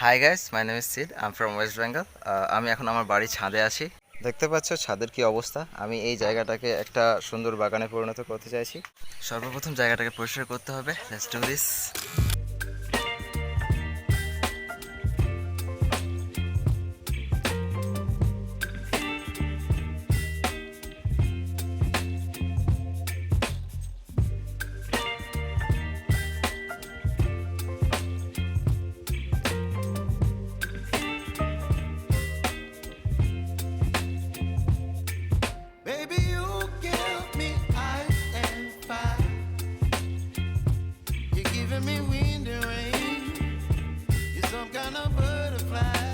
Hi guys, my name is seed, I am from West Bengal. আমি এখন আমার বাড়ির ছাদে আছি। দেখতে পাচ্ছ ছাদের কি অবস্থা। আমি এই জায়গাটাকে একটা সুন্দর বাগানে পরিণত করতে চাইছি। সর্বপ্রথম জায়গাটাকে পরিষ্কার করতে হবে। Let's do this. Baby, you give me ice and fire. You're giving me wind and rain. You're some kind of butterfly.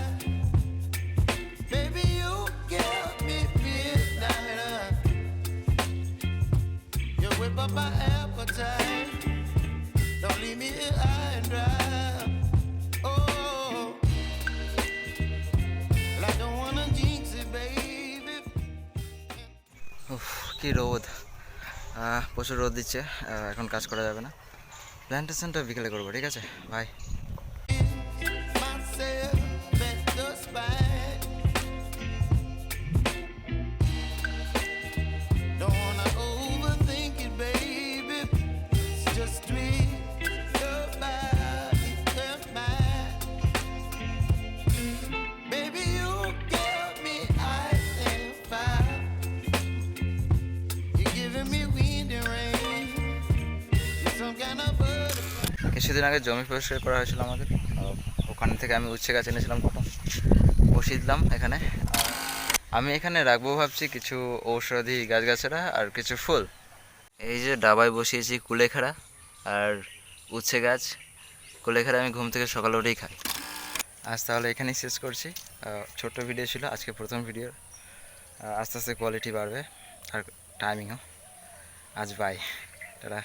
Baby, you give me midnight. You whip up my appetite. Don't leave me here high and dry. Oh, well, I don't wanna jinx it, baby. উফ, কি রোদ! প্রচুর রোদ দিচ্ছে। এখন কাজ করা যাবে না। প্ল্যান্টেশনটা বিকেলে করবো, ঠিক আছে? By. Myself at the spine. Don't wanna overthink it, baby. It's just me, your body, and mine. Baby, you give me ice and fire. You're giving me wind and rain. You're some kind of butterfly. কিছুদিন আগে জমি পরিষ্কার করা হয়েছিল আমাদের। ওখান থেকে আমি উচ্ছে গাছ এনেছিলাম, কত বসিয়ে দিলাম এখানে। আমি এখানে রাখবো ভাবছি কিছু ঔষধি গাছগাছরা আর কিছু ফুল। এই যে ডাবায় বসিয়েছি কুলেখাড়া আর উচ্ছে গাছ। কুলেখাড়া আমি ঘুম থেকে সকালে উঠেই খাই। আজ তাহলে এখানেই শেষ করছি। ছোট্ট ভিডিও ছিল আজকে, প্রথম ভিডিও। আস্তে আস্তে কোয়ালিটি বাড়বে আর টাইমিংও। আজ বাই, টাটা।